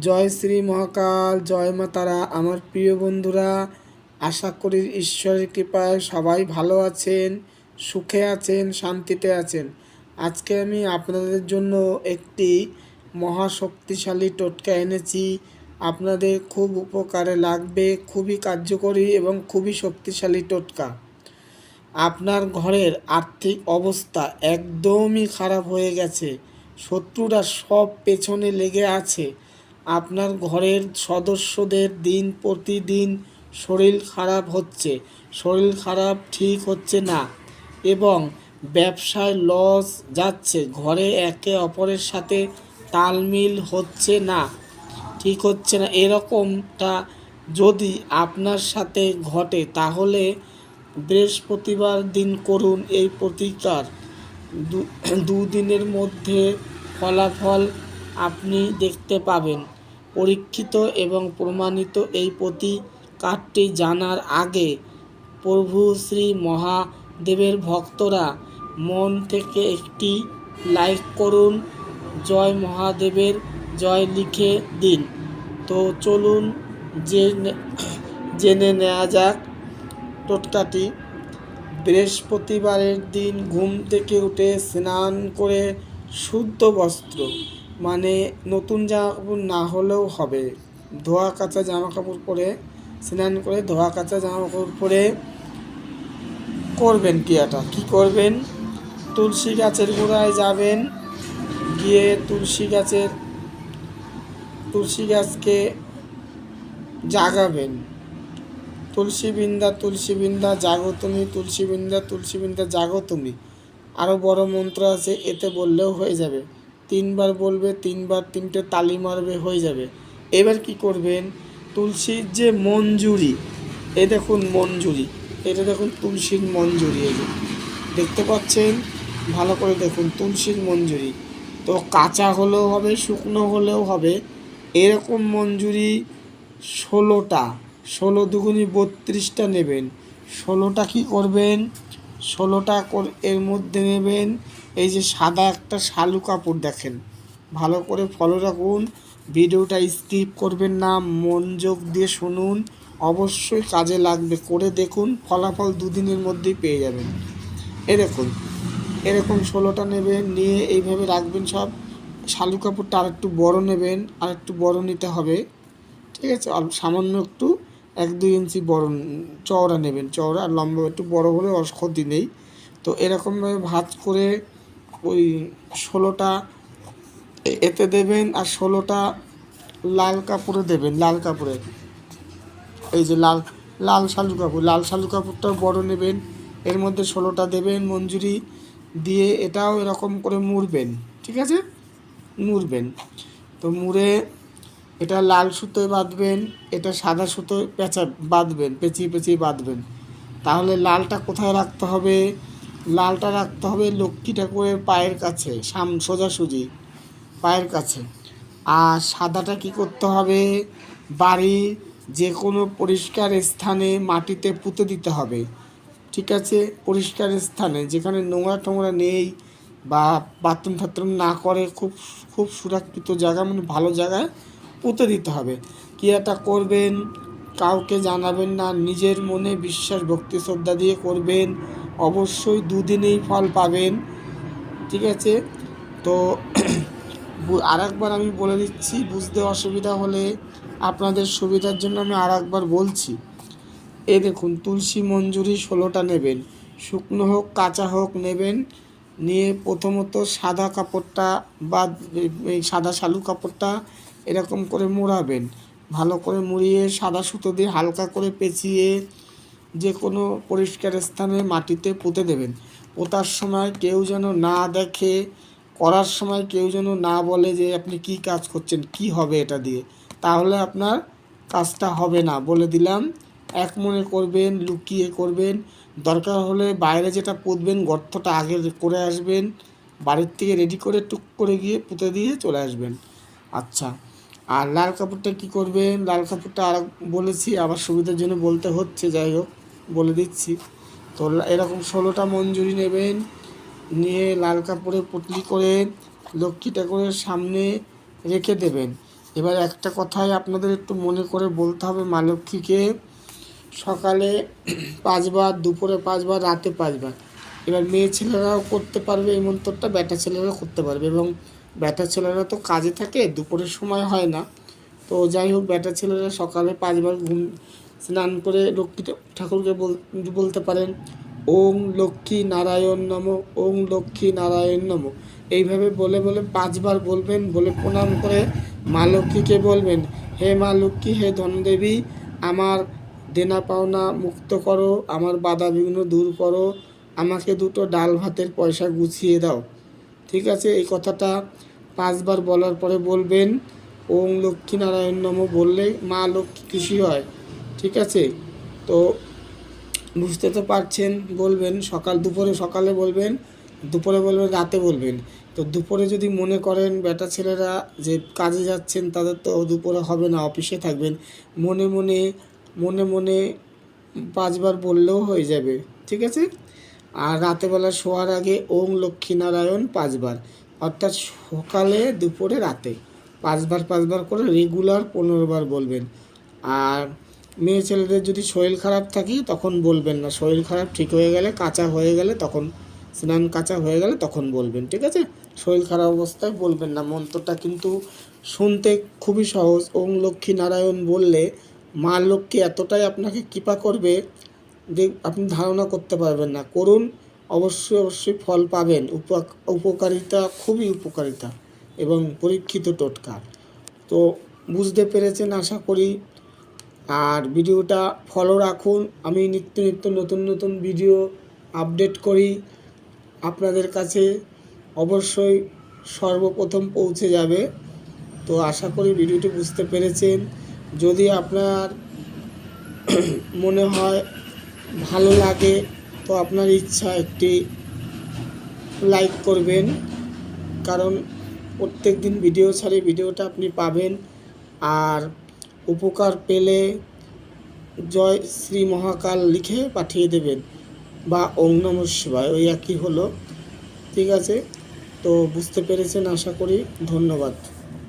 জয় শ্রী মহাকাল, জয় মা তারা। আমার প্রিয় বন্ধুরা, আশা করি ঈশ্বরের কৃপায় সবাই ভালো আছেন, সুখে আছেন, শান্তিতে আছেন। আজকে আমি আপনাদের জন্য একটি মহাশক্তিশালী টোটকা এনেছি। আপনাদের খুব উপকারে লাগবে, খুবই কার্যকরী এবং খুবই শক্তিশালী টোটকা। আপনার ঘরের আর্থিক অবস্থা একদমই খারাপ হয়ে গেছে, শত্রুরা সব পেছনে লেগে আছে, আপনার ঘরের সদস্যদের দিন প্রতিদিন শরীর খারাপ হচ্ছে, শরীর খারাপ ঠিক হচ্ছে না এবং ব্যবসায় লস যাচ্ছে, ঘরে একে অপরের সাথে তালমিল হচ্ছে না, ঠিক হচ্ছে না, এরকমটা যদি আপনার সাথে ঘটে তাহলে বৃহস্পতিবার দিন করুন এই প্রতিকার। দুদিনের মধ্যে ফলাফল আপনি দেখতে পাবেন। পরীক্ষিত এবং প্রমাণিত এই প্রতিকারটি জানার আগে প্রভু শ্রী মহাদেবের ভক্তরা মন থেকে একটি লাইক করুন, জয় মহাদেবের জয় লিখে দিন। তো চলুন জেনে নেওয়া যাক টোটকাটি। বৃহস্পতিবারের দিন ঘুম থেকে উঠে স্নান করে শুদ্ধ বস্ত্র, মানে নতুন জামা কাপড় না হলেও হবে, ধোয়া কাচা জামা কাপড় পরে, স্নান করে ধোয়া কাচা জামা কাপড় পরে করবেন ক্রিয়াটা। কী করবেন? তুলসী গাছের গোড়ায় যাবেন, গিয়ে তুলসী গাছকে জাগাবেন। তুলসী বৃন্দা জাগো তুমি, তুলসী বৃন্দা জাগো তুমি। আরও বড় মন্ত্র আছে, এতে বললেও হয়ে যাবে। 3বার বলবে, 3টে তালি মারবে, হয়ে যাবে। এবার কি করবেন? তুলসীর যে মঞ্জুরি, এ দেখুন মঞ্জুরি, এটা দেখুন তুলসীর মঞ্জুরি, এই যে দেখতে পাচ্ছেন, ভালো করে দেখুন তুলসীর মঞ্জুরি। তো কাঁচা হলেও হবে, শুকনো হলেও হবে, এরকম মঞ্জুরি 16টা, 16 দুগুনি 32টা নেবেন। 16টা কী করবেন? 16টা এর মধ্যে নেবেন এই যে সাদা একটা শালু কাপড়, দেখেন, ভালো করে ফলো রাখুন, ভিডিওটা স্কিপ করবেন না, মনোযোগ দিয়ে শুনুন, অবশ্যই কাজে লাগবে, করে দেখুন, ফলাফল দুদিনের মধ্যেই পেয়ে যাবেন। এরকম 16টা নেবেন, নিয়ে এইভাবে রাখবেন সব। শালু কাপড়টা আর একটু বড়ো নেবেন, আর একটু বড়ো নিতে হবে, ঠিক আছে? সামান্য একটু 1-2 ইঞ্চি বড় চওড়া নেবেন, চওড়া আর লম্বা একটু বড় হলে ক্ষতি নেই। তো এরকমভাবে ভাঁজ করে ওই 16টা এতে দেবেন, আর 16টা লাল কাপড়ে দেবেন, লাল কাপড়ে, এই যে লাল শালু কাপড়টাও বড় নেবেন, এর মধ্যে 16টা দেবেন মঞ্জুরি দিয়ে, এটাও এরকম করে মুড়বেন, ঠিক আছে? মুড়বেন, তো মুড়ে এটা লাল সুতোয় বাঁধবেন, এটা সাদা সুতোয় বাঁধবেন, পেঁচিয়ে বাঁধবেন। তাহলে লালটা কোথায় রাখতে হবে? লালটা রাখতে হবে লক্ষ্মী ঠাকুরের পায়ের কাছে, সোজাসুজি পায়ের কাছে। আর সাদাটা কি করতে হবে? বাড়ির যে কোনো পরিষ্কার স্থানে মাটিতে পুঁতে দিতে হবে, ঠিক আছে? পরিষ্কার স্থানে, যেখানে নোংরা টোংরা নেই বা বাথরুম টাথরুম না করে, খুব সুরক্ষিত জায়গা, মানে ভালো জায়গায় পুঁতে দিতে হবে। ক্রিয়াটা করবেন, কাউকে জানাবেন না, নিজের মনে বিশ্বাস ভক্তি শ্রদ্ধা দিয়ে করবেন, অবশ্যই 2 দিনেই ফল পাবেন, ঠিক আছে? তো আরেকবার আমি বলে দিচ্ছি, বুঝতে অসুবিধা হলে আপনাদের সুবিধার জন্য আমি আরেকবার বলছি। এ দেখুন, তুলসী মঞ্জুরি 16টা নেবেন, শুকনো হোক কাঁচা হোক নেবেন, নিয়ে প্রথমত সাদা কাপড়টা বা এই সাদা শালু কাপড়টা এরকম করে মুড়াবেন, ভালো করে মুড়িয়ে সাদা সুতো দিয়ে হালকা করে পেঁচিয়ে যে কোনো পরিষ্কার স্থানে মাটিতে পুঁতে দেবেন। পোঁতার সময় কেউ যেন না দেখে, করার সময় কেউ যেন না বলে যে আপনি কি কাজ করছেন, কি হবে এটা দিয়ে, তাহলে আপনার কাজটা হবে না, বলে দিলাম। এক মনে করবেন, লুকিয়ে করবেন, দরকার হলে বাইরে যেটা পুঁতবেন গর্তটা আগে করে আসবেন, বাড়ির থেকে রেডি করে টুক করে গিয়ে পুঁতে দিয়ে চলে আসবেন। আচ্ছা, আর লাল কাপড়টা কি করবেন? লাল কাপড়টা আর বলেছি, আবার সুবিধার জন্য বলতে হচ্ছে, যাই হোক বলে দিচ্ছি। তো এরকম 16টা মঞ্জুরি নেবেন, নিয়ে লাল কাপড়ে পুটলি করে লক্ষ্মী ঠাকুরের সামনে রেখে দেবেন। এবার একটা কথাই আপনাদের একটু মনে করে বলতে হবে, মা লক্ষ্মীকে সকালে 5 বার, দুপুরে 5 বার, রাতে 5 বার। এবার মেয়ে ছেলেরাও করতে পারবে এই মন্ত্রটা, ব্যাটা ছেলেরাও করতে পারবে। এবং ব্যাটা ছেলেরা তো কাজে থাকে, দুপুরের সময় হয় না। তো যাই হোক, ব্যাটা ছেলেরা সকালে 5 বার স্নান করে লক্ষ্মী ঠাকুরকে বলতে পারেন, ওং লক্ষ্মী নারায়ণ নম, ওং লক্ষ্মী নারায়ণ নম। এইভাবে বলে বলে 5 বার বলবেন। বলে প্রণাম করে মা লক্ষ্মীকে বলবেন, হে মা লক্ষ্মী, হে ধনদেবী, আমার দেনা পাওনা মুক্ত করো, আমার বাধা বিঘ্ন দূর করো, আমাকে 2টো ডাল ভাতের পয়সা গুছিয়ে দাও। ঠিক আছে, এই কথাটা 5 বার বলার পরে বলবেন ওং লক্ষ্মী নারায়ণ নম। বললে মা লক্ষ্মী খুশি হয়। ঠিক আছে, তো বুঝতে তো পারছেন। বলবেন সকালে বলবেন, দুপুরে বলবেন, রাতে বলবেন। তো দুপুরে যদি মনে করেন বেটা ছেলেরা যে কাজে যাচ্ছেন, তাদের তো দুপুরে হবে না, অফিসে থাকবেন, মনে মনে 5 বার বললেও হয়ে যাবে। ঠিক আছে, আর রাতেবেলা শোয়ার আগে ওং লক্ষ্মীনারায়ণ 5 বার, অর্থাৎ সকালে দুপুরে রাতে 5 বার করে রেগুলার 15 বার বলবেন। আর মেয়ে ছেলেদের যদি শরীর খারাপ থাকে তখন বলবেন না, শরীর খারাপ ঠিক হয়ে গেলে, কাঁচা হয়ে গেলে, তখন স্নান কাঁচা হয়ে গেলে তখন বলবেন। ঠিক আছে, শরীর খারাপ অবস্থায় বলবেন না। মন্ত্রটা কিন্তু শুনতে খুবই সহজ। ওং লক্ষ্মী নারায়ণ বললে মা লক্ষ্মী এতটাই আপনাকে কৃপা করবে যে আপনি ধারণা করতে পারবেন না। করুন, অবশ্যই ফল পাবেন। উপকারিতা, খুবই উপকারিতা এবং পরীক্ষিত টোটকা। তো বুঝতে পেরেছেন আশা করি। আর ভিডিওটা ফলো রাখুন, আমি নিত্য নতুন ভিডিও আপডেট করি, আপনাদের কাছে অবশ্যই সর্বপ্রথম পৌঁছে যাবে। তো আশা করি ভিডিওটি বুঝতে পেরেছেন। যদি আপনার মনে হয় ভালো লাগে, তো আপনার ইচ্ছা একটি লাইক করবেন, কারণ প্রত্যেক দিন ভিডিও ছাড়ি, ভিডিওটা আপনি পাবেন। আর উপকার পেলে জয় শ্রী মহাকাল লিখে পাঠিয়ে দেবেন, বা ওং নমঃ শিবায়, ওই একই হলো। ঠিক আছে, তো বুঝতে পেরেছেন আশা করি। ধন্যবাদ।